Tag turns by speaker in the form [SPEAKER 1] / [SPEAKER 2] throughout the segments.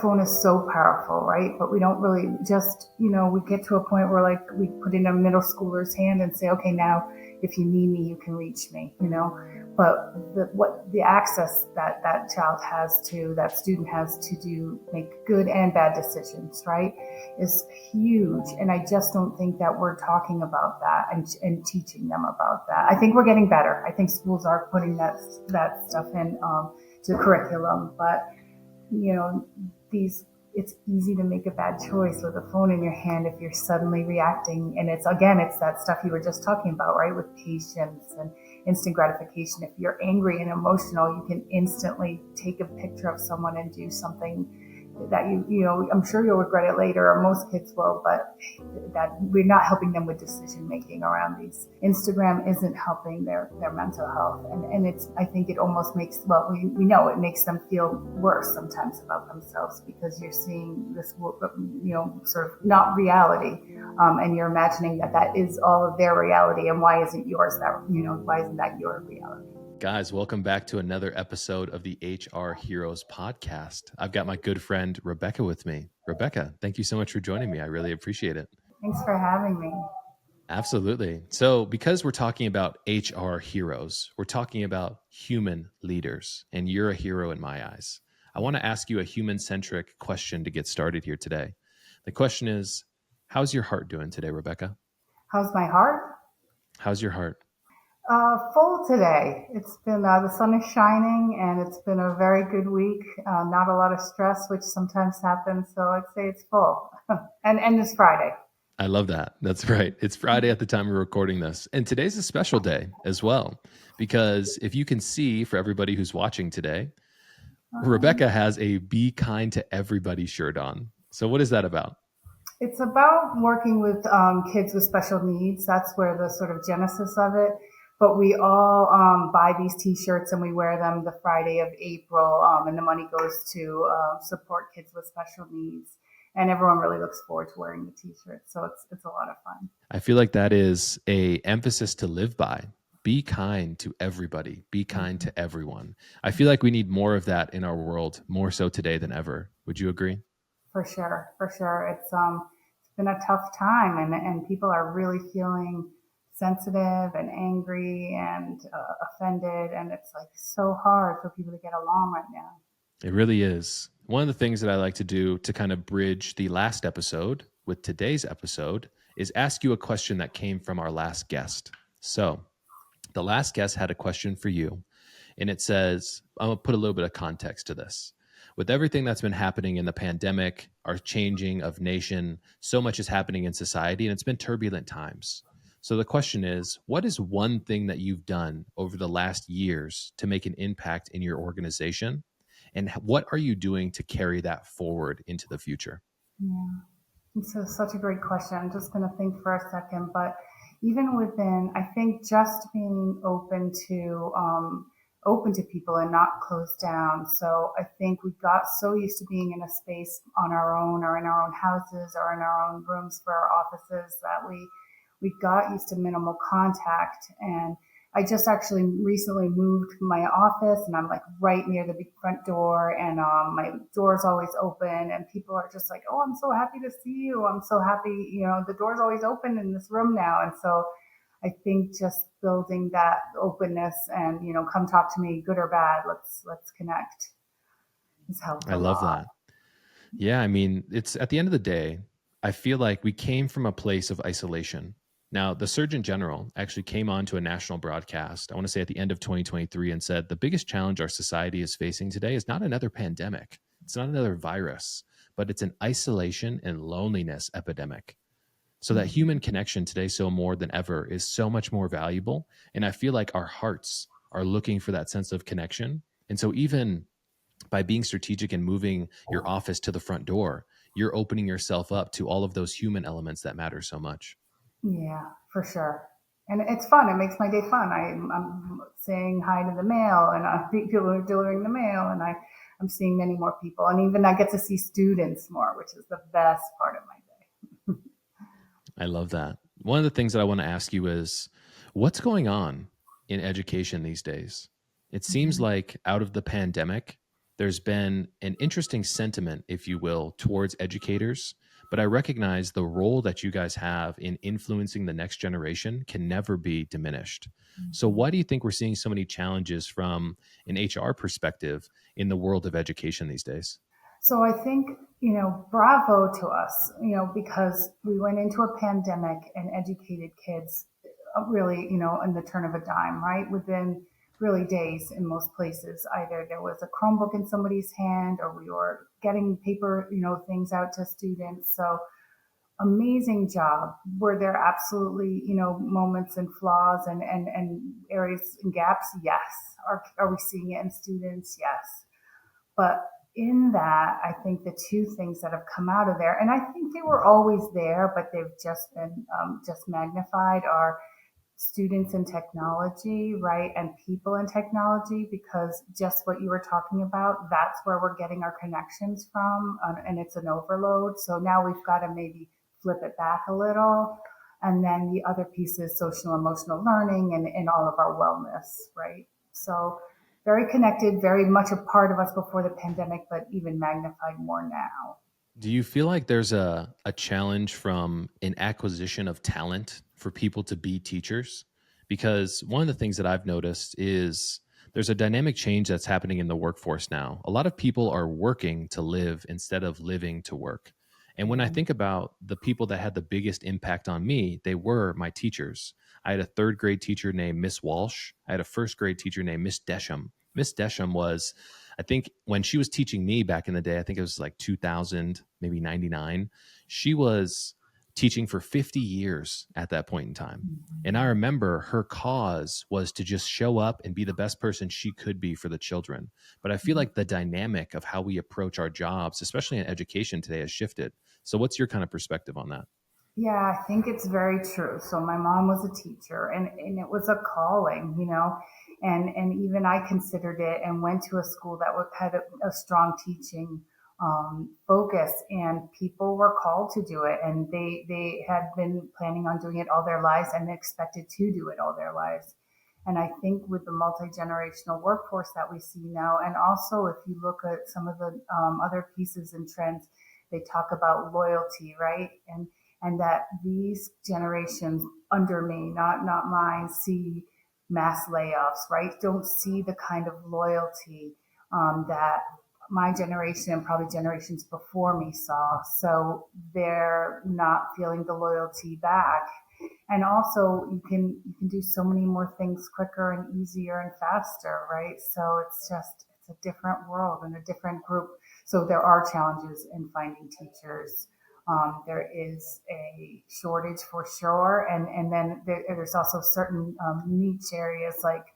[SPEAKER 1] phone is so powerful, right? But we don't really just, we get to a point where like we put in a middle schooler's hand and say, okay, now if you need me, you can reach me, But the access that child has to, that student has to do, make good and bad decisions, right, is huge. And I just don't think that we're talking about that and teaching them about that. I think we're getting better. I think schools are putting that stuff in to the curriculum, but it's easy to make a bad choice with a phone in your hand if you're suddenly reacting. And it's that stuff you were just talking about, right? With patience and instant gratification. If you're angry and emotional, you can instantly take a picture of someone and do something that I'm sure you'll regret it later, or most kids will, but that we're not helping them with decision making around these. Instagram isn't helping their mental health. And I think it almost makes, we know it makes them feel worse sometimes about themselves, because you're seeing this, sort of not reality. And you're imagining that is all of their reality. And why isn't yours why isn't that your reality?
[SPEAKER 2] Guys, welcome back to another episode of the HR Heroes podcast. I've got my good friend Rebecca with me. Rebecca, thank you so much for joining me. I really appreciate it.
[SPEAKER 1] Thanks for having me.
[SPEAKER 2] Absolutely. So because we're talking about HR heroes, we're talking about human leaders, and you're a hero in my eyes. I want to ask you a human-centric question to get started here today. The question is, how's your heart doing today, Rebecca?
[SPEAKER 1] How's my heart?
[SPEAKER 2] How's your heart?
[SPEAKER 1] Full today. It's been, the sun is shining, and it's been a very good week. Not a lot of stress, which sometimes happens. So I'd say it's full. and it's Friday.
[SPEAKER 2] I love that. That's right. It's Friday at the time we're recording this. And today's a special day as well, because if you can see, for everybody who's watching today, Rebecca has a Be Kind to Everybody shirt on. So what is that about?
[SPEAKER 1] It's about working with kids with special needs. That's where the sort of genesis of it. But we all buy these T-shirts and we wear them the Friday of April, and the money goes to support kids with special needs. And everyone really looks forward to wearing the T-shirt. So it's a lot of fun.
[SPEAKER 2] I feel like that is a emphasis to live by. Be kind to everybody. Be kind to everyone. I feel like we need more of that in our world, more so today than ever. Would you agree?
[SPEAKER 1] For sure. It's been a tough time, and people are really feeling sensitive and angry and offended, and it's like so hard for people to get along right now.
[SPEAKER 2] It really is. One of the things that I like to do to kind of bridge the last episode with today's episode is ask you a question that came from our last guest. So the last guest had a question for you, and it says, I'm going to put a little bit of context to this. With everything that's been happening in the pandemic, our changing of nation, so much is happening in society, and it's been turbulent times. So the question is, what is one thing that you've done over the last years to make an impact in your organization? And what are you doing to carry that forward into the future?
[SPEAKER 1] Yeah, it's such a great question. I'm just going to think for a second, but even within, I think just being open to people and not closed down. So I think we got so used to being in a space on our own, or in our own houses, or in our own rooms for our offices, that we got used to minimal contact. And I just actually recently moved my office, and I'm like right near the big front door, and my door's always open, and people are just like, oh, I'm so happy to see you. I'm so happy, the door's always open in this room now. And so I think just building that openness and, come talk to me, good or bad, let's connect, has helped.
[SPEAKER 2] I love that. Yeah. I mean, it's at the end of the day, I feel like we came from a place of isolation. Now, the Surgeon General actually came on to a national broadcast, I want to say at the end of 2023, and said the biggest challenge our society is facing today is not another pandemic. It's not another virus, but it's an isolation and loneliness epidemic. So that human connection today, so more than ever, is so much more valuable. And I feel like our hearts are looking for that sense of connection. And so even by being strategic and moving your office to the front door, you're opening yourself up to all of those human elements that matter so much.
[SPEAKER 1] Yeah, for sure. And it's fun. It makes my day fun. I'm saying hi to the mail, and people are delivering the mail, and I'm seeing many more people. And even I get to see students more, which is the best part of my day.
[SPEAKER 2] I love that. One of the things that I want to ask you is, what's going on in education these days? It seems like out of the pandemic, there's been an interesting sentiment, if you will, towards educators. But I recognize the role that you guys have in influencing the next generation can never be diminished. So,
[SPEAKER 1] Mhm.
[SPEAKER 2] why do you think we're seeing so many challenges from an HR perspective in the world of education these days?
[SPEAKER 1] So I think, bravo to us, because we went into a pandemic and educated kids really, in the turn of a dime, right? Within really days in most places. Either there was a Chromebook in somebody's hand or we were getting paper, things out to students. So amazing job. Were there absolutely, moments and flaws and areas and gaps? Yes. Are we seeing it in students? Yes. But in that, I think the two things that have come out of there, and I think they were always there, but they've just been just magnified, are students in technology, right, and people in technology, because just what you were talking about, that's where we're getting our connections from, and it's an overload. So now we've got to maybe flip it back a little. And then the other piece is social emotional learning and all of our wellness, right? So very connected, very much a part of us before the pandemic, but even magnified more now.
[SPEAKER 2] Do you feel like there's a challenge from an acquisition of talent for people to be teachers? Because one of the things that I've noticed is there's a dynamic change that's happening in the workforce now. A lot of people are working to live instead of living to work. And when I
[SPEAKER 1] Mhm.
[SPEAKER 2] think about the people that had the biggest impact on me, they were my teachers. I had a third grade teacher named Miss Walsh. I had a first grade teacher named Miss Desham. Miss Desham was, I think when she was teaching me back in the day, I think it was like 2000, maybe 99, she was teaching for 50 years at that point in time. And I
[SPEAKER 1] Mhm.
[SPEAKER 2] remember her cause was to just show up and be the best person she could be for the children. But I feel like the dynamic of how we approach our jobs, especially in education today, has shifted. So, what's your kind of perspective on that?
[SPEAKER 1] Yeah, I think it's very true. So my mom was a teacher and it was a calling, and even I considered it and went to a school that had a strong teaching focus, and people were called to do it, and they had been planning on doing it all their lives and expected to do it all their lives. And I think with the multi-generational workforce that we see now, and also if you look at some of the other pieces and trends, they talk about loyalty, right? And that these generations under me, not mine, see mass layoffs, right? Don't see the kind of loyalty that my generation and probably generations before me saw. So they're not feeling the loyalty back. And also you can do so many more things quicker and easier and faster, right? So it's a different world and a different group. So there are challenges in finding teachers. There is a shortage for sure, and then there's also certain niche areas like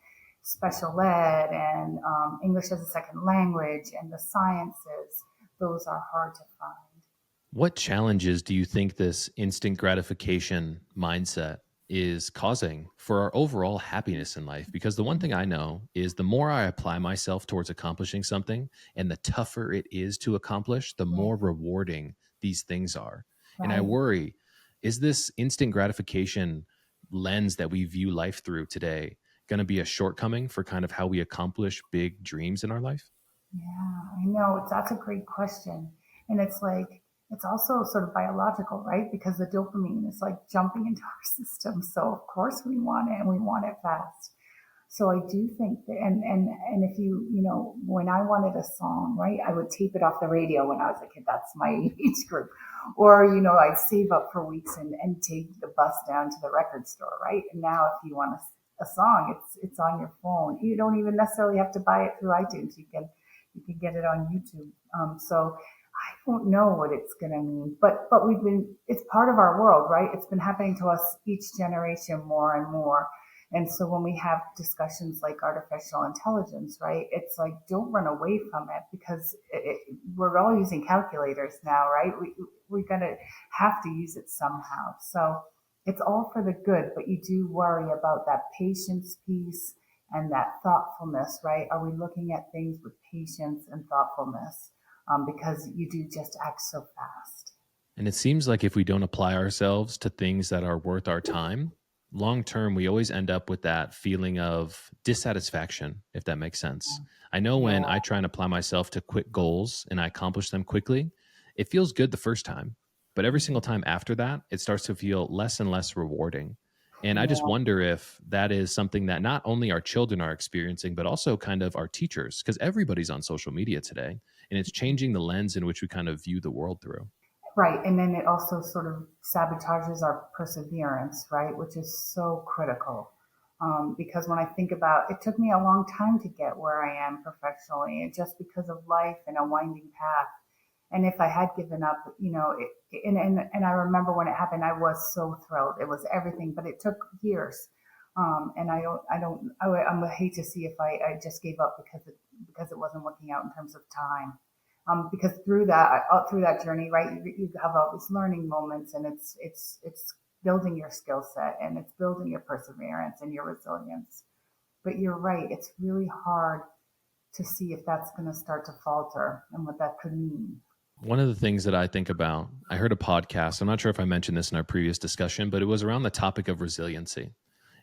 [SPEAKER 1] special ed and English as a second language and the sciences. Those are hard to find.
[SPEAKER 2] What challenges do you think this instant gratification mindset is causing for our overall happiness in life? Because the one thing I know is the more I apply myself towards accomplishing something and the tougher it is to accomplish, the
[SPEAKER 1] Right,
[SPEAKER 2] more rewarding these things are. And I
[SPEAKER 1] right.
[SPEAKER 2] worry, is this instant gratification lens that we view life through today going to be a shortcoming for kind of how we accomplish big dreams in our life?
[SPEAKER 1] Yeah, I know. That's a great question. And it's like, it's also sort of biological, right? Because the dopamine is like jumping into our system. So of course we want it and we want it fast. So I do think that, and if when I wanted a song, right, I would tape it off the radio when I was a kid. That's my age group. Or, I'd save up for weeks and take the bus down to the record store, right? And now if you want a song, it's on your phone. You don't even necessarily have to buy it through iTunes. You can get it on YouTube. So I don't know what it's going to mean, but it's part of our world, right? It's been happening to us each generation more and more. And so when we have discussions like artificial intelligence, right, it's like, don't run away from it because we're all using calculators now, right? We're going to have to use it somehow. So it's all for the good, but you do worry about that patience piece and that thoughtfulness, right? Are we looking at things with patience and thoughtfulness? Because you do just act so fast.
[SPEAKER 2] And it seems like if we don't apply ourselves to things that are worth our time, long term, we always end up with that feeling of dissatisfaction, if that makes sense. I know
[SPEAKER 1] Yeah,
[SPEAKER 2] when I try and apply myself to quick goals and I accomplish them quickly, it feels good the first time. But every single time after that, it starts to feel less and less rewarding. And I just
[SPEAKER 1] yeah.
[SPEAKER 2] wonder if that is something that not only our children are experiencing, but also kind of our teachers, because everybody's on social media today and it's changing the lens in which we kind of view the world through.
[SPEAKER 1] Right. And then it also sort of sabotages our perseverance, right? Which is so critical. Because when I think about it, took me a long time to get where I am professionally, and just because of life and a winding path. And if I had given up, and I remember when it happened, I was so thrilled. It was everything, but it took years. And I would hate to see if I just gave up because it wasn't working out in terms of time. Because through that journey, right, you have all these learning moments, and it's building your skill set, and it's building your perseverance and your resilience. But you're right, it's really hard to see if that's going to start to falter and what that could mean.
[SPEAKER 2] One of the things that I think about, I heard a podcast. I'm not sure if I mentioned this in our previous discussion, but it was around the topic of resiliency.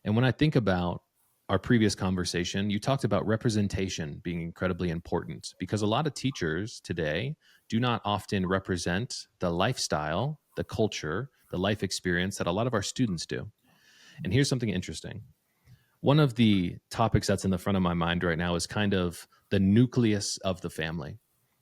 [SPEAKER 2] And when I think about our previous conversation, you talked about representation being incredibly important because a lot of teachers today do not often represent the lifestyle, the culture, the life experience that a lot of our students do. And here's something interesting. One of the topics that's in the front of my mind right now is kind of the nucleus of the family.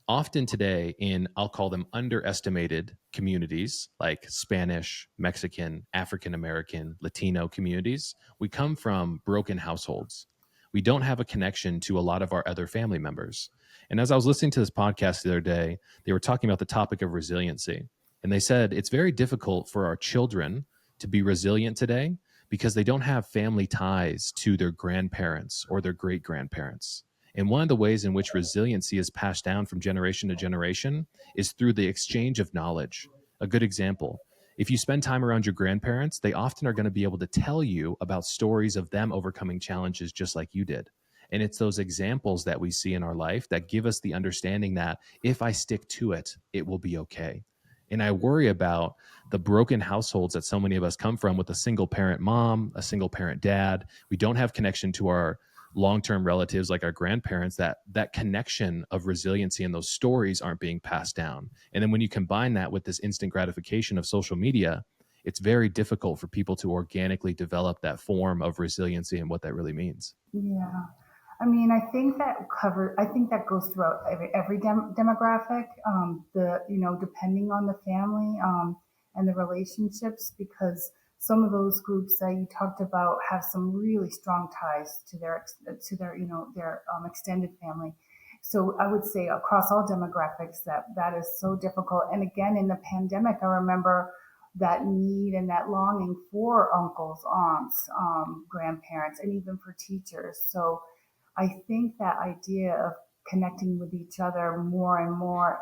[SPEAKER 2] Often today, in I'll call them underestimated communities like Spanish, Mexican, African American, Latino communities, we come from broken households. We don't have a connection to a lot of our other family members. And as I was listening to this podcast the other day, they were talking about the topic of resiliency. And they said it's very difficult for our children to be resilient today because they don't have family ties to their grandparents or their great grandparents. And one of the ways in which resiliency is passed down from generation to generation is through the exchange of knowledge. A good example, if you spend time around your grandparents, they often are going to be able to tell you about stories of them overcoming challenges just like you did. And it's those examples that we see in our life that give us the understanding that if I stick to it, it will be okay. And I worry about the broken households that so many of us come from with a single parent mom, a single parent dad. We don't have connection to our long-term relatives like our grandparents. That connection of resiliency and those stories aren't being passed down. And then when you combine that with this instant gratification of social media, it's very difficult for people to organically develop that form of resiliency and what that really means.
[SPEAKER 1] Yeah. I mean, I think that goes throughout every demographic. Depending on the family and the relationships, because some of those groups that you talked about have some really strong ties to their extended family. So I would say across all demographics that is so difficult. And again, in the pandemic, I remember that need and that longing for uncles, aunts, grandparents, and even for teachers. So I think that idea of connecting with each other more and more,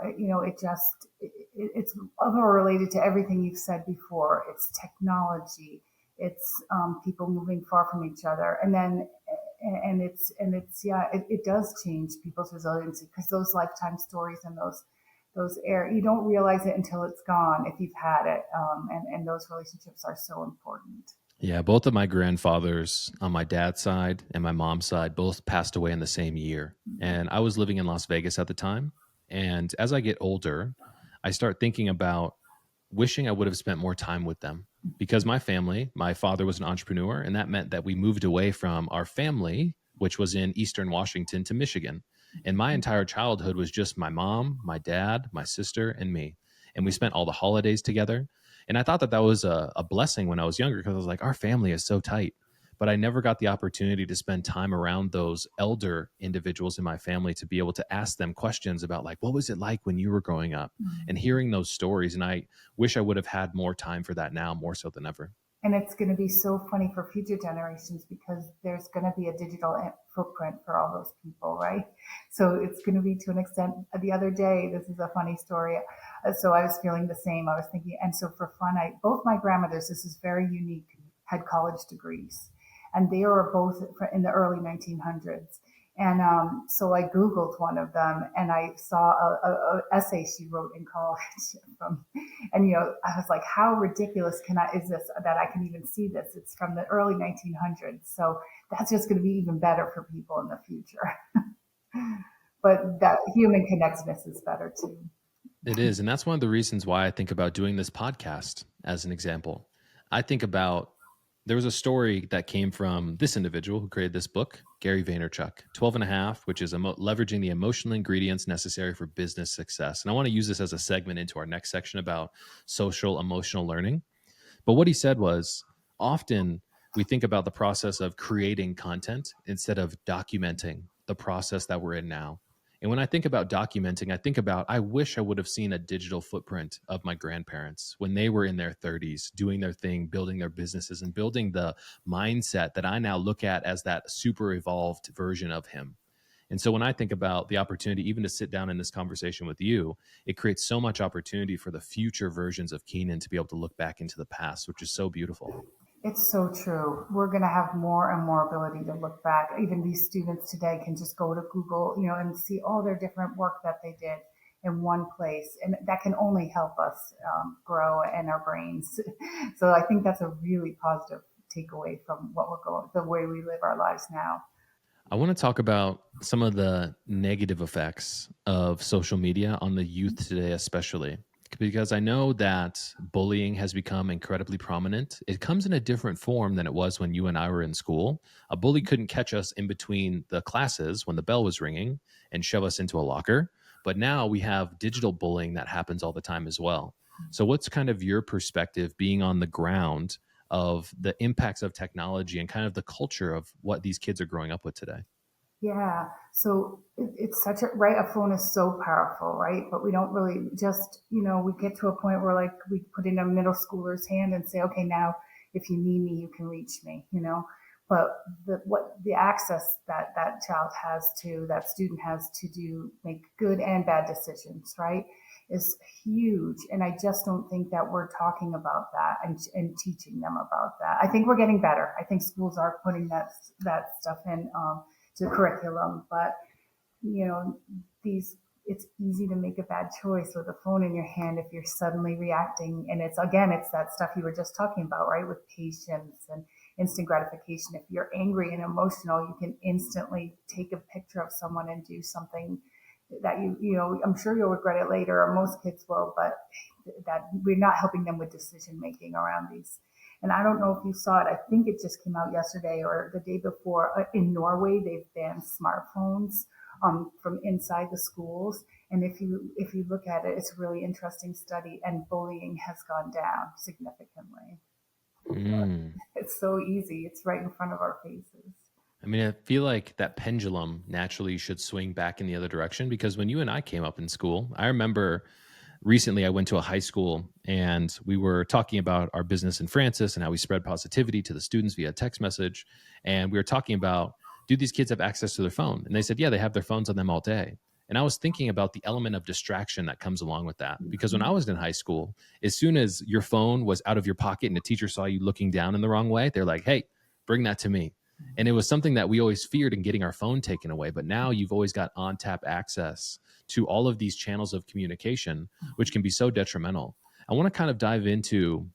[SPEAKER 1] it's other related to everything you've said before. It's technology, it's people moving far from each other, it does change people's resiliency because those lifetime stories and those air you don't realize it until it's gone if you've had it, and those relationships are so important.
[SPEAKER 2] Yeah, both of my grandfathers on my dad's side and my mom's side both passed away in the same year. And I was living in Las Vegas at the time. And as I get older, I start thinking about wishing I would have spent more time with them because my family, my father was an entrepreneur, and that meant that we moved away from our family, which was in Eastern Washington, to Michigan. And my entire childhood was just my mom, my dad, my sister, and me. And we spent all the holidays together. And I thought that that was a blessing when I was younger because I was like, our family is so tight. But I never got the opportunity to spend time around those elder individuals in my family to be able to ask them questions about, like, what was it like when you were growing up, and hearing those stories. And I wish I would have had more time for that now, more so than ever.
[SPEAKER 1] And it's going to be so funny for future generations because there's going to be a digital footprint for all those people, right? So it's going to be, to an extent. The other day, this is a funny story. So I was feeling the same. I was thinking, and so for fun, both my grandmothers, this is very unique, had college degrees, and they were both in the early 1900s. And so I Googled one of them and I saw a essay she wrote in college from, and I was like, how ridiculous is this that I can even see this? It's from the early 1900s. So that's just going to be even better for people in the future. But that human connectedness is better too.
[SPEAKER 2] It is. And that's one of the reasons why I think about doing this podcast as an example. I think about there was a story that came from this individual who created this book, Gary Vaynerchuk, 12 and a half, which is leveraging the emotional ingredients necessary for business success. And I want to use this as a segment into our next section about social emotional learning. But what he said was often we think about the process of creating content instead of documenting the process that we're in now. And when I think about documenting, I think about I wish I would have seen a digital footprint of my grandparents when they were in their 30s, doing their thing, building their businesses, and building the mindset that I now look at as that super evolved version of him. And so when I think about the opportunity, even to sit down in this conversation with you, it creates so much opportunity for the future versions of Keenan to be able to look back into the past, which is so beautiful.
[SPEAKER 1] It's so true. We're going to have more and more ability to look back. Even these students today can just go to Google, and see all their different work that they did in one place. And that can only help us grow in our brains. So I think that's a really positive takeaway from the way we live our lives now.
[SPEAKER 2] I want to talk about some of the negative effects of social media on the youth today, especially because I know that bullying has become incredibly prominent. It comes in a different form than it was when you and I were in school. A bully couldn't catch us in between the classes when the bell was ringing and shove us into a locker. But now we have digital bullying that happens all the time as well. So, what's kind of your perspective being on the ground of the impacts of technology and kind of the culture of what these kids are growing up with today?
[SPEAKER 1] Yeah. So it's such right. A phone is so powerful, right? But we don't really just, we get to a point where like we put in a middle schooler's hand and say, okay, now if you need me, you can reach me. But the access that that child has to, that student has to do, make good and bad decisions, right, is huge. And I just don't think that we're talking about that and teaching them about that. I think we're getting better. I think schools are putting that stuff in. To curriculum, but you know, these it's easy to make a bad choice with a phone in your hand if you're suddenly reacting. And it's that stuff you were just talking about, right? With patience and instant gratification. If you're angry and emotional, you can instantly take a picture of someone and do something that I'm sure you'll regret it later, or most kids will, but that we're not helping them with decision making around these. And I don't know if you saw it. I think it just came out yesterday or the day before. In Norway, they've banned smartphones from inside the schools. And if you look at it, it's a really interesting study. And bullying has gone down significantly.
[SPEAKER 2] Mm.
[SPEAKER 1] It's so easy. It's right in front of our faces.
[SPEAKER 2] I mean, I feel like that pendulum naturally should swing back in the other direction because when you and I came up in school, I remember recently I went to a high school and we were talking about our business in Francis and how we spread positivity to the students via text message. And we were talking about, do these kids have access to their phone? And they said, yeah, they have their phones on them all day. And I was thinking about the element of distraction that comes along with that. Because when I was in high school, as soon as your phone was out of your pocket and a teacher saw you looking down in the wrong way, they're like, hey, bring that to me. And it was something that we always feared in getting our phone taken away. But now you've always got on tap access to all of these channels of communication, which can be so detrimental. I want to kind of dive into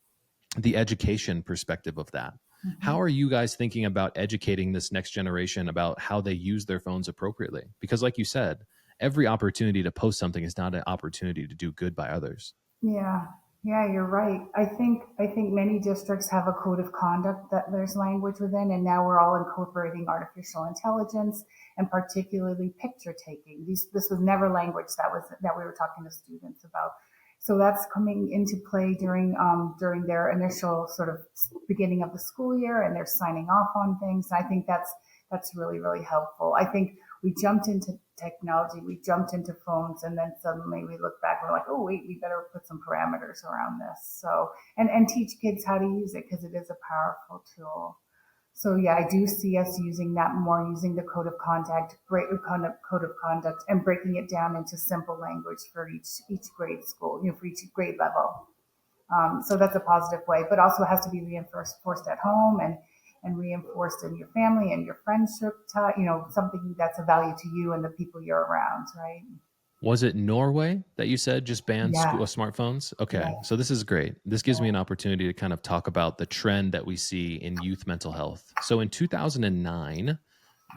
[SPEAKER 2] the education perspective of that.
[SPEAKER 1] Mm-hmm.
[SPEAKER 2] How are you guys thinking about educating this next generation about how they use their phones appropriately? Because like you said, every opportunity to post something is not an opportunity to do good by others.
[SPEAKER 1] Yeah, yeah, you're right. I think many districts have a code of conduct that there's language within, and now we're all incorporating artificial intelligence and particularly picture taking. This was never language that we were talking to students about. So that's coming into play during their initial sort of beginning of the school year, and they're signing off on things. I think that's really really helpful. I think we jumped into technology, we jumped into phones, and then suddenly we look back and we're like, oh wait, we better put some parameters around this. So and teach kids how to use it because it is a powerful tool. So yeah, I do see us using that more, using the code of conduct, and breaking it down into simple language for each grade school, for each grade level. So that's a positive way, but also has to be reinforced at home, and and reinforced in your family and your friendship, something that's a value to you and the people you're around, right?
[SPEAKER 2] Was it Norway that you said just banned
[SPEAKER 1] Yeah,
[SPEAKER 2] smartphones? Okay,
[SPEAKER 1] yeah,
[SPEAKER 2] so this is great. This gives me
[SPEAKER 1] yeah.
[SPEAKER 2] an opportunity to kind of talk about the trend that we see in youth mental health. So in 2009,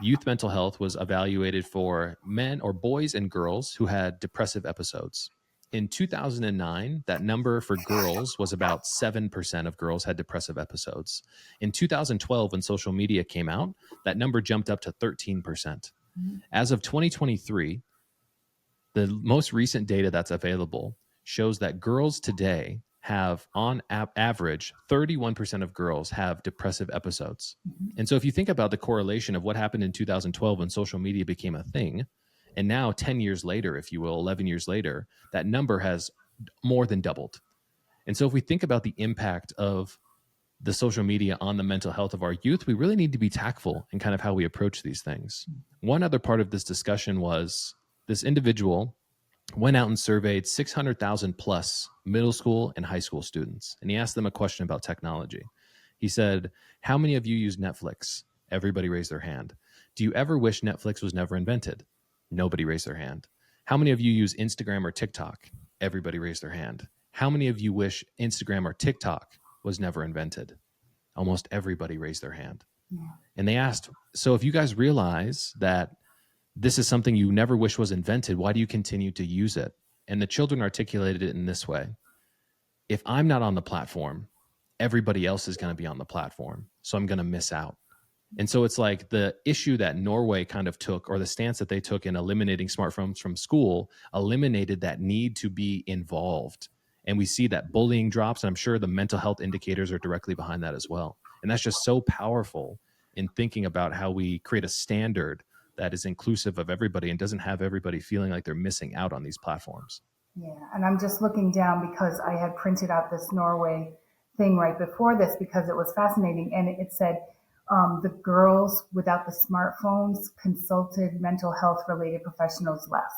[SPEAKER 2] youth mental health was evaluated for men or boys and girls who had depressive episodes. In 2009, that number for girls was about 7% of girls had depressive episodes. In 2012, when social media came out, that number jumped up to 13%.
[SPEAKER 1] Mhm.
[SPEAKER 2] As of 2023, the most recent data that's available shows that girls today have, on average, 31% of girls have depressive episodes.
[SPEAKER 1] Mhm.
[SPEAKER 2] And so if you think about the correlation of what happened in 2012 when social media became a thing, and now 10 years later, if you will, 11 years later, that number has more than doubled. And so if we think about the impact of the social media on the mental health of our youth, we really need to be tactful in kind of how we approach these things. One other part of this discussion was this individual went out and surveyed 600,000 plus middle school and high school students. And he asked them a question about technology. He said, "How many of you use Netflix?" Everybody raised their hand. "Do you ever wish Netflix was never invented?" Nobody raised their hand. "How many of you use Instagram or TikTok?" Everybody raised their hand. "How many of you wish Instagram or TikTok was never invented?" Almost everybody raised their hand.
[SPEAKER 1] Yeah.
[SPEAKER 2] And they asked, "So if you guys realize that this is something you never wish was invented, why do you continue to use it?" And the children articulated it in this way: if I'm not on the platform, everybody else is going to be on the platform. So I'm going to miss out. And so it's like the issue that Norway kind of took, or the stance that they took in eliminating smartphones from school, eliminated that need to be involved. And we see that bullying drops. And I'm sure the mental health indicators are directly behind that as well. And that's just so powerful in thinking about how we create a standard that is inclusive of everybody and doesn't have everybody feeling like they're missing out on these platforms.
[SPEAKER 1] Yeah, and I'm just looking down because I had printed out this Norway thing right before this because it was fascinating, and it said the girls without the smartphones consulted mental health related professionals less.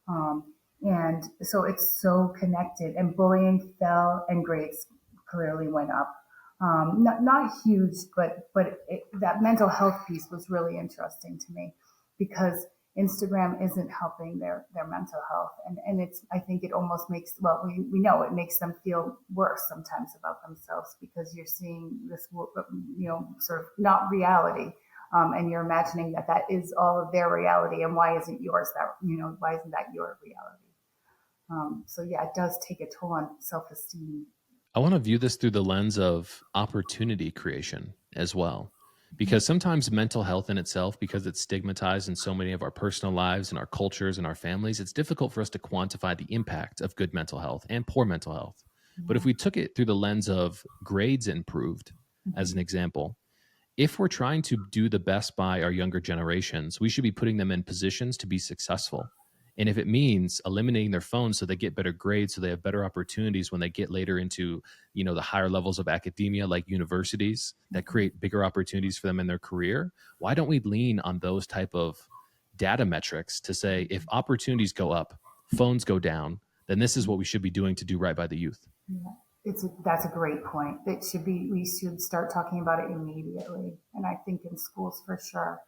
[SPEAKER 1] Um, and so it's so connected, and bullying fell and grades clearly went up. Not huge, but that mental health piece was really interesting to me because Instagram isn't helping their mental health, and it's, I think it almost makes, well, we know it makes them feel worse sometimes about themselves because you're seeing this, sort of not reality, and you're imagining that that is all of their reality, and why isn't yours that, why isn't that your reality? So yeah, it does take a toll on self-esteem.
[SPEAKER 2] I want to view this through the lens of opportunity creation as well. Because sometimes mental health in itself, because it's stigmatized in so many of our personal lives and our cultures and our families, it's difficult for us to quantify the impact of good mental health and poor mental health. But if
[SPEAKER 1] Yeah.
[SPEAKER 2] we took it through the lens of grades improved, as an
[SPEAKER 1] Mhm.
[SPEAKER 2] example, if we're trying to do the best by our younger generations, we should be putting them in positions to be successful. And if it means eliminating their phones so they get better grades, so they have better opportunities when they get later into, the higher levels of academia, like universities, that create bigger opportunities for them in their career, why don't we lean on those type of data metrics to say, if opportunities go up, phones go down, then this is what we should be doing to do right by the youth.
[SPEAKER 1] Yeah, that's a great point. We should start talking about it immediately, and I think in schools for sure,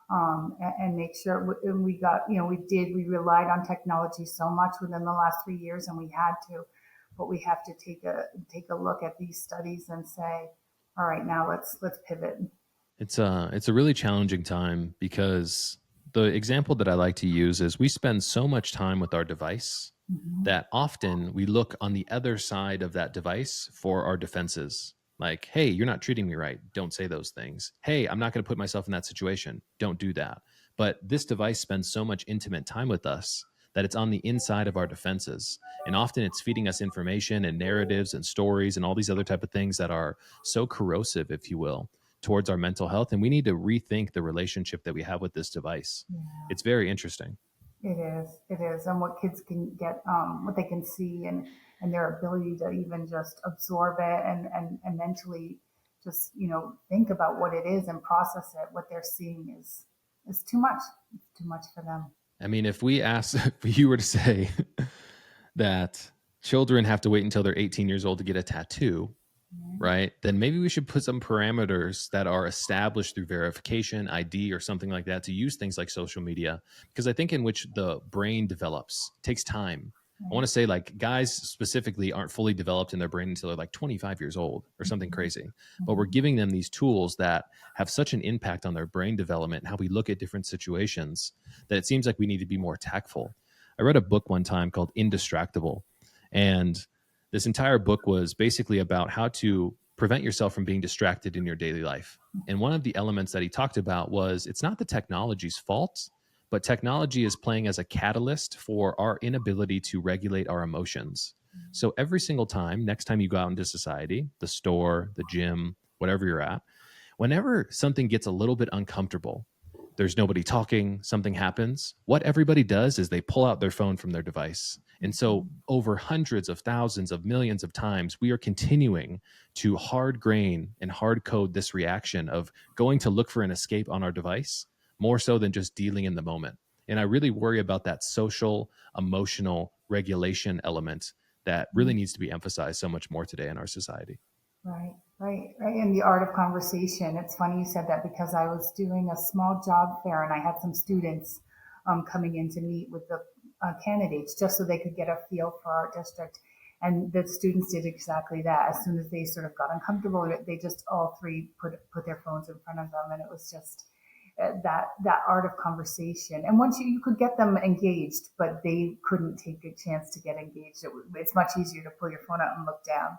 [SPEAKER 1] and make sure. And we got, we relied on technology so much within the last 3 years, and we had to, but we have to take a look at these studies and say, all right, now let's pivot.
[SPEAKER 2] It's a really challenging time because the example that I like to use is we spend so much time with our device
[SPEAKER 1] Mhm.
[SPEAKER 2] that often we look on the other side of that device for our defenses. Like, hey, you're not treating me right. Don't say those things. Hey, I'm not going to put myself in that situation. Don't do that. But this device spends so much intimate time with us that it's on the inside of our defenses. And often it's feeding us information and narratives and stories and all these other type of things that are so corrosive, if you will, towards our mental health. And we need to rethink the relationship that we have with this device.
[SPEAKER 1] Yeah.
[SPEAKER 2] It's very interesting.
[SPEAKER 1] It is, and what kids can get, what they can see, and their ability to even just absorb it and mentally just think about what it is and process it. What they're seeing is too much. It's too much for them.
[SPEAKER 2] I mean, if we ask, if you were to say that children have to wait until they're 18 years old to get a tattoo, right? Then maybe we should put some parameters that are established through verification, ID, or something like that to use things like social media. Because I think in which the brain develops takes time. I want
[SPEAKER 1] Right.
[SPEAKER 2] to say like guys specifically aren't fully developed in their brain until they're like 25 years old or something
[SPEAKER 1] Mhm.
[SPEAKER 2] crazy. But we're
[SPEAKER 1] Mhm.
[SPEAKER 2] giving them these tools that have such an impact on their brain development and how we look at different situations that it seems like we need to be more tactful. I read a book one time called Indistractable, and this entire book was basically about how to prevent yourself from being distracted in your daily life. And one of the elements that he talked about was it's not the technology's fault, but technology is playing as a catalyst for our inability to regulate our emotions. So every single time, next time you go out into society, the store, the gym, whatever you're at, whenever something gets a little bit uncomfortable, there's nobody talking, something happens, what everybody does is they pull out their phone from their device. And so,
[SPEAKER 1] Mhm.
[SPEAKER 2] over hundreds of thousands of millions of times, we are continuing to hard grain and hard code this reaction of going to look for an escape on our device more so than just dealing in the moment. And I really worry about that social, emotional regulation element that really
[SPEAKER 1] Mhm.
[SPEAKER 2] needs to be emphasized so much more today in our society.
[SPEAKER 1] Right, right, right. In the art of conversation. It's funny you said that because I was doing a small job fair and I had some students coming in to meet with the candidates just so they could get a feel for our district. And the students did exactly that. As soon as they sort of got uncomfortable, they just all three put their phones in front of them, and it was just that art of conversation. And once you could get them engaged, but they couldn't take a chance to get engaged. It's much easier to pull your phone out and look down.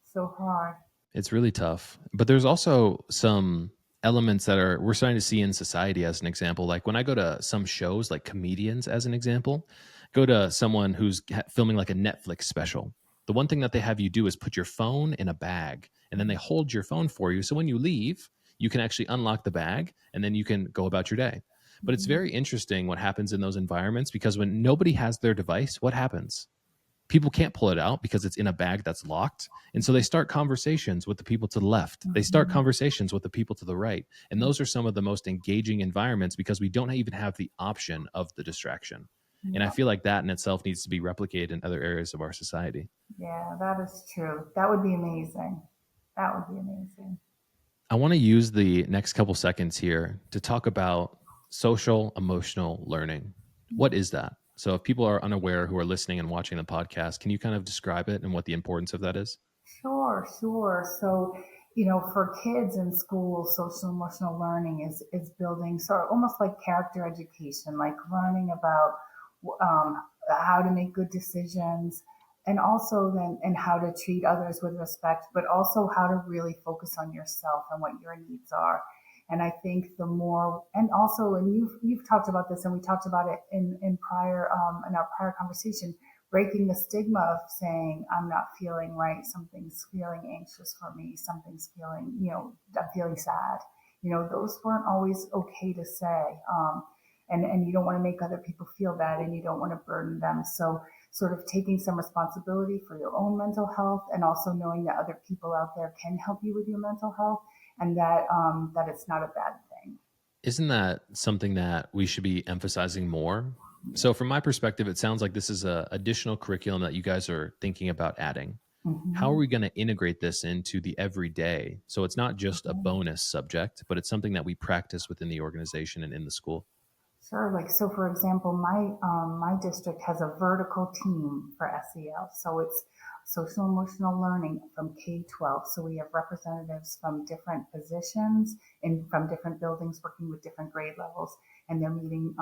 [SPEAKER 1] So hard.
[SPEAKER 2] It's really tough. But there's also some elements that are we're starting to see in society as an example. Like when I go to some shows, like comedians as an example, go to someone who's filming like a Netflix special. The one thing that they have you do is put your phone in a bag and then they hold your phone for you. So when you leave, you can actually unlock the bag and then you can go about your day. But it's
[SPEAKER 1] Mhm.
[SPEAKER 2] very interesting what happens in those environments because when nobody has their device, what happens? People can't pull it out because it's in a bag that's locked. And so they start conversations with the people to the left. They start
[SPEAKER 1] Mhm.
[SPEAKER 2] conversations with the people to the right. And those are some of the most engaging environments because we don't even have the option of the distraction. And I
[SPEAKER 1] Yeah,
[SPEAKER 2] feel like that in itself needs to be replicated in other areas of our society.
[SPEAKER 1] yeah, that is true. That would be amazing. That would be amazing.
[SPEAKER 2] I want to use the next couple seconds here to talk about social emotional learning. What is that? So, if people are unaware who are listening and watching the podcast, can you kind of describe it and what the importance of that is?
[SPEAKER 1] Sure, sure. So, for kids in school, social emotional learning is building sort of almost like character education, like learning about how to make good decisions, and also then and how to treat others with respect, but also how to really focus on yourself and what your needs are. And I think the more, and also, and you've talked about this, and we talked about it in prior in our prior conversation, breaking the stigma of saying I'm not feeling right, something's feeling anxious for me, something's feeling, I'm feeling sad. Those weren't always okay to say. And you don't want to make other people feel bad and you don't want to burden them. So sort of taking some responsibility for your own mental health and also knowing that other people out there can help you with your mental health and that it's not a bad thing.
[SPEAKER 2] Isn't that something that we should be emphasizing more? So, from my perspective, it sounds like this is a additional curriculum that you guys are thinking about adding. How are
[SPEAKER 1] Mm-hmm.
[SPEAKER 2] we going to integrate this into the everyday? So it's not just a bonus subject, but it's something that we practice within the organization and in the school.
[SPEAKER 1] Sure. Like so, for example, my district has a vertical team for SEL. So it's social emotional learning from K-12. So we have representatives from different positions and from different buildings working with different grade levels, and they're meeting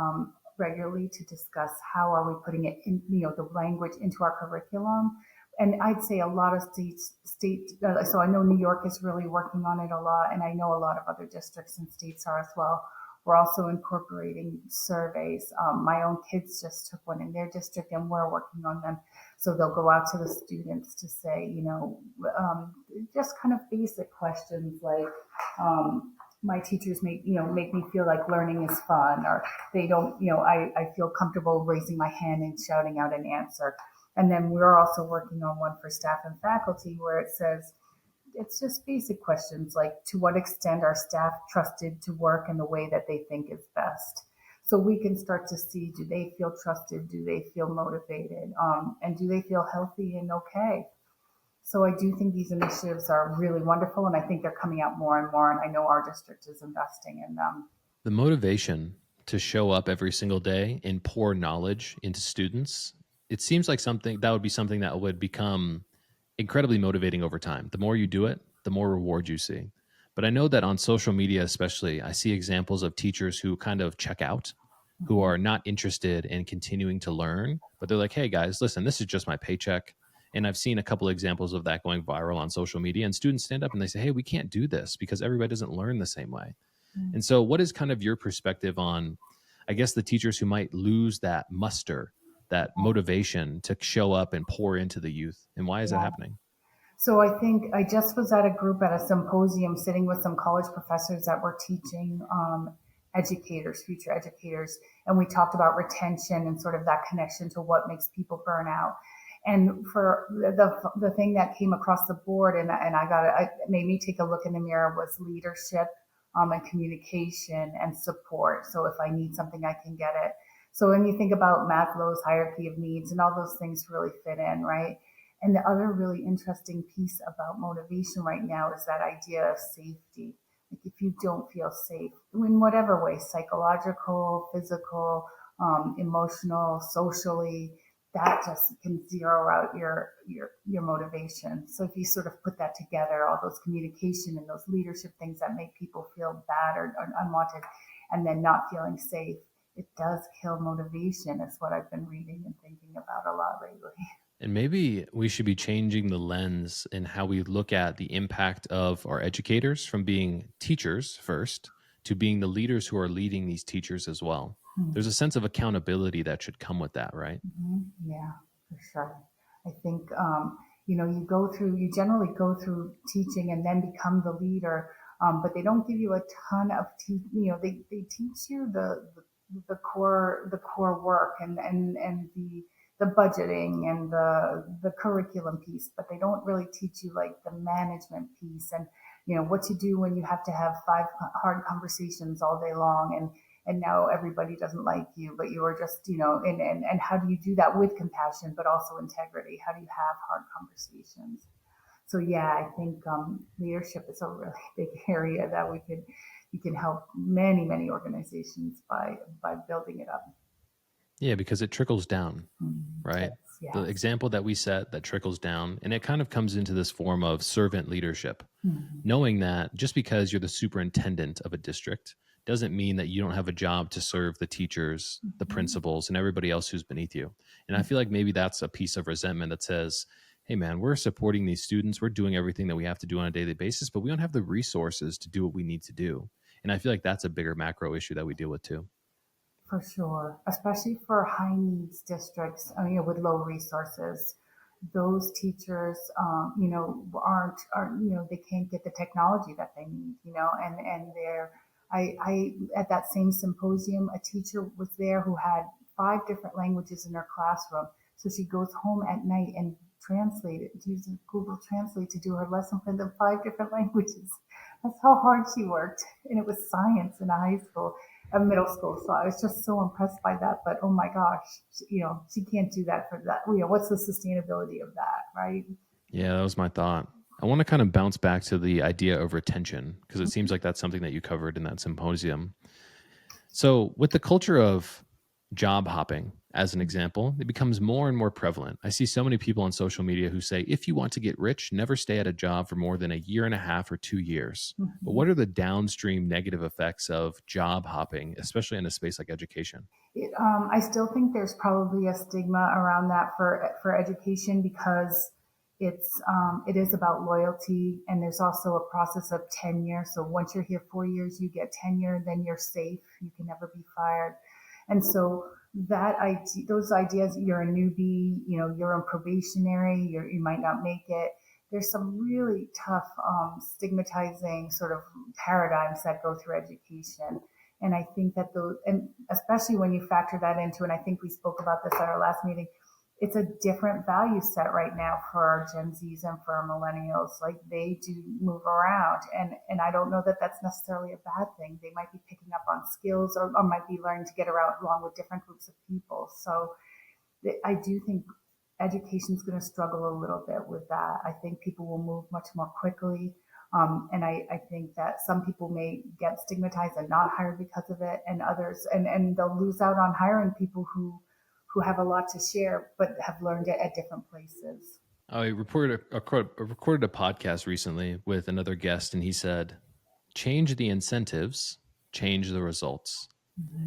[SPEAKER 1] regularly to discuss how are we putting it in, the language into our curriculum. And I'd say a lot of so I know New York is really working on it a lot, and I know a lot of other districts and states are as well. We're also incorporating surveys. My own kids just took one in their district, and we're working on them. So they'll go out to the students to say, just kind of basic questions like, my teachers make me feel like learning is fun, or they don't, I feel comfortable raising my hand and shouting out an answer. And then we're also working on one for staff and faculty where it says, it's just basic questions like to what extent are staff trusted to work in the way that they think is best, so we can start to see, do they feel trusted, do they feel motivated, and do they feel healthy and okay. So I do think these initiatives are really wonderful, and I think they're coming out more and more. And I know our district is investing in them.
[SPEAKER 2] The motivation to show up every single day and pour knowledge into students, it seems like something that would be something that would become incredibly motivating over time. The more you do it, the more reward you see. But I know that on social media, especially, I see examples of teachers who kind of check out, who
[SPEAKER 1] Mhm.
[SPEAKER 2] are not interested in continuing to learn, but they're like, hey guys, listen, this is just my paycheck. And I've seen a couple examples of that going viral on social media, and students stand up and they say, hey, we can't do this because everybody doesn't learn the same way.
[SPEAKER 1] Mm.
[SPEAKER 2] And so, what is kind of your perspective on, I guess, the teachers who might lose that muster, that motivation to show up and pour into the youth? And why is that
[SPEAKER 1] Yeah.
[SPEAKER 2] happening?
[SPEAKER 1] So I think I just was at a group at a symposium sitting with some college professors that were teaching educators, future educators, and we talked about retention and sort of that connection to what makes people burn out. And for the thing that came across the board, and it made me take a look in the mirror, was leadership, and communication and support. So if I need something, I can get it. So when you think about Maslow's hierarchy of needs and all those things really fit in, right? And the other really interesting piece about motivation right now is that idea of safety. Like if you don't feel safe in whatever way, psychological, physical, emotional, socially, that just can zero out your motivation. So if you sort of put that together, all those communication and those leadership things that make people feel bad or unwanted, and then not feeling safe, it does kill motivation. Is what I've been reading and thinking about a lot lately.
[SPEAKER 2] And maybe we should be changing the lens in how we look at the impact of our educators from being teachers first to being the leaders who are leading these teachers as well. There's a sense of accountability that should come with that, right?
[SPEAKER 1] Yeah, for sure. I think, you generally go through teaching and then become the leader, but they don't give you a ton of, they teach you the core work and the budgeting and the curriculum piece, but they don't really teach you like the management piece and, what to do when you have to have five hard conversations all day long and now everybody doesn't like you, but you are just, and how do you do that with compassion, but also integrity? How do you have hard conversations? So yeah, I think leadership is a really big area that you can help many organizations by building it up.
[SPEAKER 2] Yeah, because it trickles down,
[SPEAKER 1] Yes,
[SPEAKER 2] right? The
[SPEAKER 1] yes.
[SPEAKER 2] example that we set that trickles down, and it kind of comes into this form of servant leadership,
[SPEAKER 1] Mhm.
[SPEAKER 2] knowing that just because you're the superintendent of a district doesn't mean that you don't have a job to serve the teachers, the
[SPEAKER 1] Mhm.
[SPEAKER 2] principals, and everybody else who's beneath you. And I feel like maybe that's a piece of resentment that says, hey, man, we're supporting these students. We're doing everything that we have to do on a daily basis, but we don't have the resources to do what we need to do. And I feel like that's a bigger macro issue that we deal with too.
[SPEAKER 1] For sure, especially for high needs districts, with low resources. Those teachers, aren't, they can't get the technology that they need, and at that same symposium, a teacher was there who had five different languages in her classroom. So she goes home at night and uses Google Translate to do her lesson for the five different languages. That's how hard she worked. And it was science in a high school, a middle school. So I was just so impressed by that. But oh my gosh, she can't do that for that. What's the sustainability of that, right?
[SPEAKER 2] Yeah, that was my thought. I want to kind of bounce back to the idea of retention because it seems like that's something that you covered in that symposium. So, with the culture of job hopping, as an example, it becomes more and more prevalent. I see so many people on social media who say, if you want to get rich, never stay at a job for more than a year and a half or 2 years. But
[SPEAKER 1] Mhm.
[SPEAKER 2] what are the downstream negative effects of job hopping, especially in a space like education?
[SPEAKER 1] I still think there's probably a stigma around that for education because it is about loyalty and there's also a process of tenure. So once you're here 4 years, you get tenure, then you're safe. You can never be fired. And so those ideas, you're a newbie, you're on probationary, you might not make it. There's some really tough, stigmatizing sort of paradigms that go through education. And I think that and especially when you factor that into, and I think we spoke about this at our last meeting, it's a different value set right now for our Gen Zs and for our millennials. Like they do move around, and I don't know that that's necessarily a bad thing. They might be picking up on skills, or might be learning to get around along with different groups of people. So I do think education is going to struggle a little bit with that. I think people will move much more quickly. And I think that some people may get stigmatized and not hired because of it, and others, and they'll lose out on hiring people who have a lot to share, but have learned it at different places.
[SPEAKER 2] I recorded a podcast recently with another guest, and he said, change the incentives, change the results.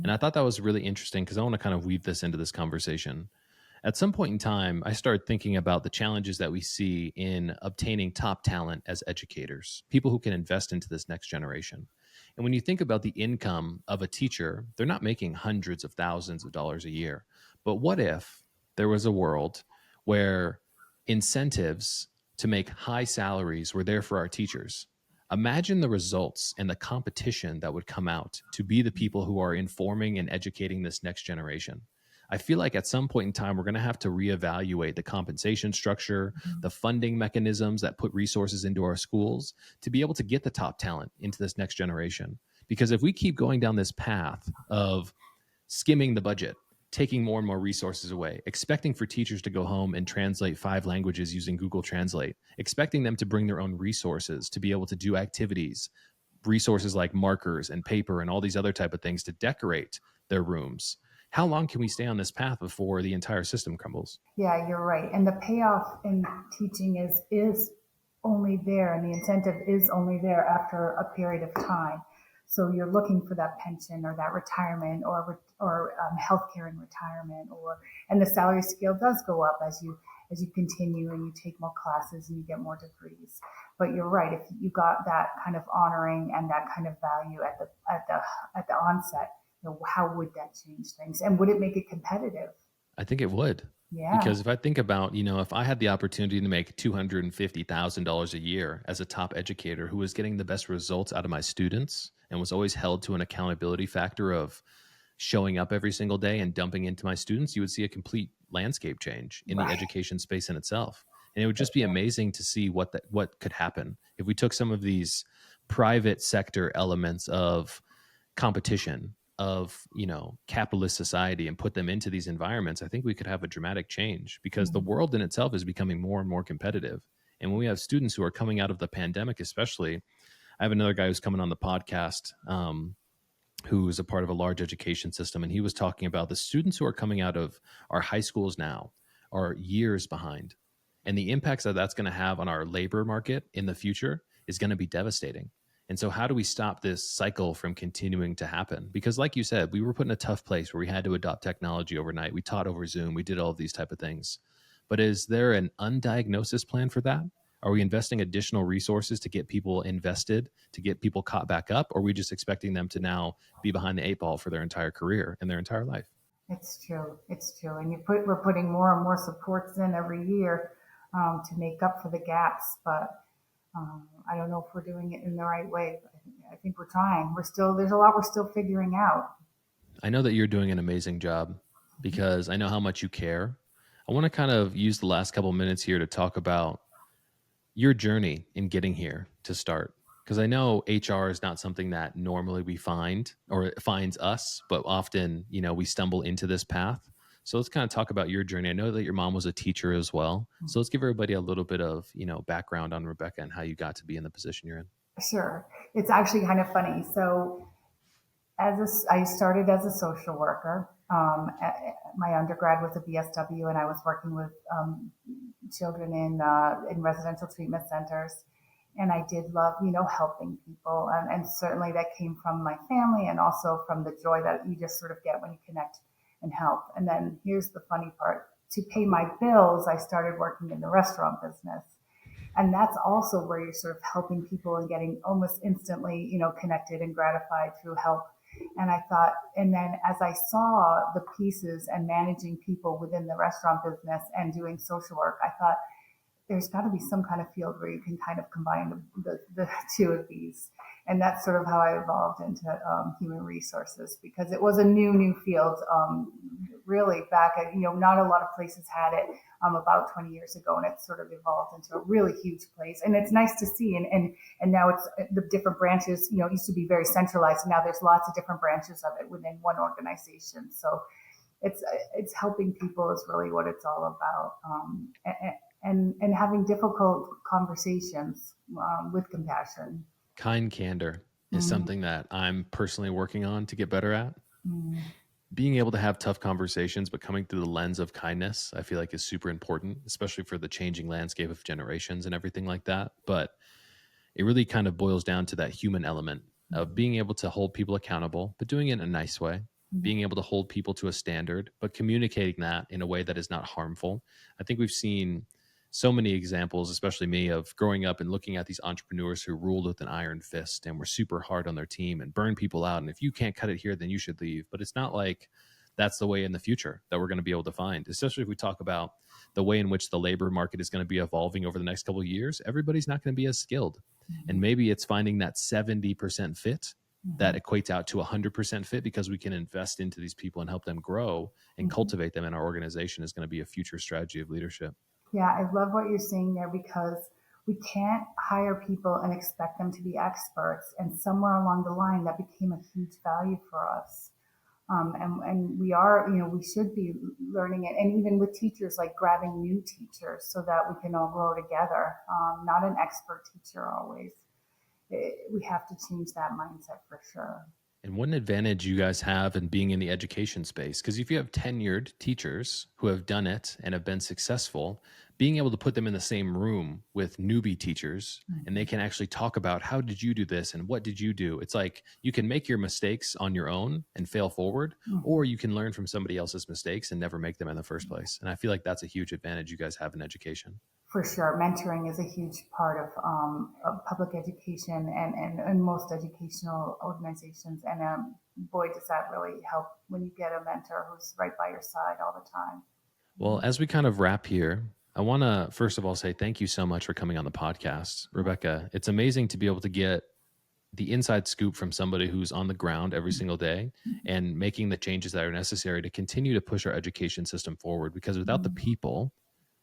[SPEAKER 2] And I thought that was really interesting because I want to kind of weave this into this conversation. At some point in time, I started thinking about the challenges that we see in obtaining top talent as educators, people who can invest into this next generation. And when you think about the income of a teacher, they're not making hundreds of thousands of dollars a year. But what if there was a world where incentives to make high salaries were there for our teachers? Imagine the results and the competition that would come out to be the people who are informing and educating this next generation. I feel like at some point in time, we're going to have to reevaluate the compensation structure, the funding mechanisms that put resources into our schools to be able to get the top talent into this next generation. Because if we keep going down this path of skimming the budget, taking more and more resources away, expecting for teachers to go home and translate 5 languages using Google Translate, expecting them to bring their own resources to be able to do activities, resources like markers and paper and all these other type of things to decorate their rooms. How long can we stay on this path before the entire system crumbles?
[SPEAKER 1] Yeah, you're right. And the payoff in teaching is only there, and the incentive is only there after a period of time. So you're looking for that pension or that retirement or healthcare in retirement, and the salary scale does go up as you continue and you take more classes and you get more degrees. But you're right. If you got that kind of honoring and that kind of value at the onset, how would that change things, and would it make it competitive?
[SPEAKER 2] I think it would.
[SPEAKER 1] Yeah.
[SPEAKER 2] Because if I think about, if I had the opportunity to make $250,000 a year as a top educator who was getting the best results out of my students and was always held to an accountability factor of showing up every single day and dumping into my students, you would see a complete landscape change in the
[SPEAKER 1] Right.
[SPEAKER 2] education space in itself. And it would just be amazing to see what could happen if we took some of these private sector elements of competition of capitalist society and put them into these environments. I think we could have a dramatic change because the world in itself is becoming more and more competitive. And when we have students who are coming out of the pandemic, especially, I have another guy who's coming on the podcast who is a part of a large education system, and he was talking about the students who are coming out of our high schools now are years behind, and the impacts that that's going to have on our labor market in the future is going to be devastating. And so how do we stop this cycle from continuing to happen? Because like you said, we were put in a tough place where we had to adopt technology overnight. We taught over Zoom. We did all of these type of things. But is there an undiagnosis plan for that? Are we investing additional resources to get people invested, to get people caught back up? Or are we just expecting them to now be behind the 8 ball for their entire career and their entire life?
[SPEAKER 1] It's true. It's true. And we're putting more and more supports in every year to make up for the gaps. But I don't know if we're doing it in the right way. But I think we're trying. There's a lot we're still figuring out.
[SPEAKER 2] I know that you're doing an amazing job because I know how much you care. I want to kind of use the last couple minutes here to talk about your journey in getting here to start. Because I know HR is not something that normally we find or it finds us, but often, we stumble into this path. So let's kind of talk about your journey. I know that your mom was a teacher as well. So let's give everybody a little bit of, background on Rebecca and how you got to be in the position you're in.
[SPEAKER 1] Sure. It's actually kind of funny. So I started as a social worker. My undergrad was a BSW, and I was working with children in residential treatment centers. And I did love, helping people, and certainly that came from my family, and also from the joy that you just sort of get when you connect and help. And then here's the funny part: to pay my bills, I started working in the restaurant business. And that's also where you're sort of helping people and getting almost instantly, connected and gratified through help. And I thought, and then as I saw the pieces and managing people within the restaurant business and doing social work, I thought there's got to be some kind of field where you can kind of combine the two of these. And that's sort of how I evolved into human resources, because it was a new field, really back at, not a lot of places had it about 20 years ago, and it's sort of evolved into a really huge place. And it's nice to see. And now it's the different branches, it used to be very centralized. And now there's lots of different branches of it within one organization. So it's helping people is really what it's all about, and having difficult conversations with compassion.
[SPEAKER 2] Kind candor is
[SPEAKER 1] Mm-hmm.
[SPEAKER 2] something that I'm personally working on to get better at.
[SPEAKER 1] Mm-hmm.
[SPEAKER 2] Being able to have tough conversations, but coming through the lens of kindness, I feel like is super important, especially for the changing landscape of generations and everything like that. But it really kind of boils down to that human element of being able to hold people accountable, but doing it in a nice way, being able to hold people to a standard, but communicating that in a way that is not harmful. I think we've seen so many examples, especially me, of growing up and looking at these entrepreneurs who ruled with an iron fist and were super hard on their team and burn people out. And if you can't cut it here, then you should leave. But it's not like that's the way in the future that we're going to be able to find, especially if we talk about the way in which the labor market is going to be evolving over the next couple of years. Everybody's not going to be as skilled. And maybe it's finding that 70% fit that equates out to 100% fit, because we can invest into these people and help them grow and cultivate them in our organization, is going to be a future strategy of leadership.
[SPEAKER 1] Yeah, I love what you're saying there, because we can't hire people and expect them to be experts. And somewhere along the line, that became a huge value for us. And we are, we should be learning it. And even with teachers, like grabbing new teachers so that we can all grow together. Not an expert teacher always. We have to change that mindset for sure.
[SPEAKER 2] And what an advantage you guys have in being in the education space. Because if you have tenured teachers who have done it and have been successful, being able to put them in the same room with newbie teachers, and they can actually talk about, how did you do this and what did you do? It's like you can make your mistakes on your own and fail forward, or you can learn from somebody else's mistakes and never make them in the first place. And I feel like that's a huge advantage you guys have in education.
[SPEAKER 1] For sure, mentoring is a huge part of public education and most educational organizations. And boy, does that really help when you get a mentor who's right by your side all the time.
[SPEAKER 2] Well, as we kind of wrap here, I want to first of all say thank you so much for coming on the podcast, Rebecca. It's amazing to be able to get the inside scoop from somebody who's on the ground every single day and making the changes that are necessary to continue to push our education system forward. Because without the people,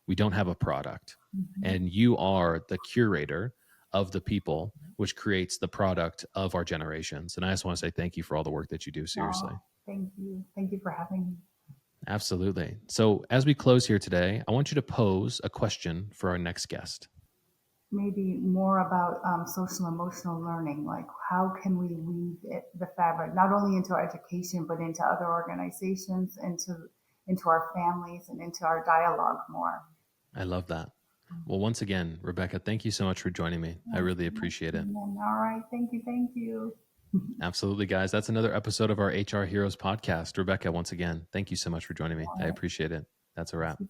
[SPEAKER 2] we don't have a product. And you are the curator of the people, which creates the product of our generations. And I just want to say thank you for all the work that you do. Seriously.
[SPEAKER 1] Oh, thank you. Thank you for having me.
[SPEAKER 2] Absolutely. So as we close here today, I want you to pose a question for our next guest.
[SPEAKER 1] Maybe more about social emotional learning, like how can we weave the fabric not only into our education but into other organizations, into our families, and into our dialogue more.
[SPEAKER 2] I love that. Well, once again, Rebecca, thank you so much for joining me. I really appreciate it.
[SPEAKER 1] All right, thank you, thank you.
[SPEAKER 2] Absolutely, guys. That's another episode of our HR Heroes podcast. Rebecca, once again, thank you so much for joining me. I appreciate it. That's a wrap.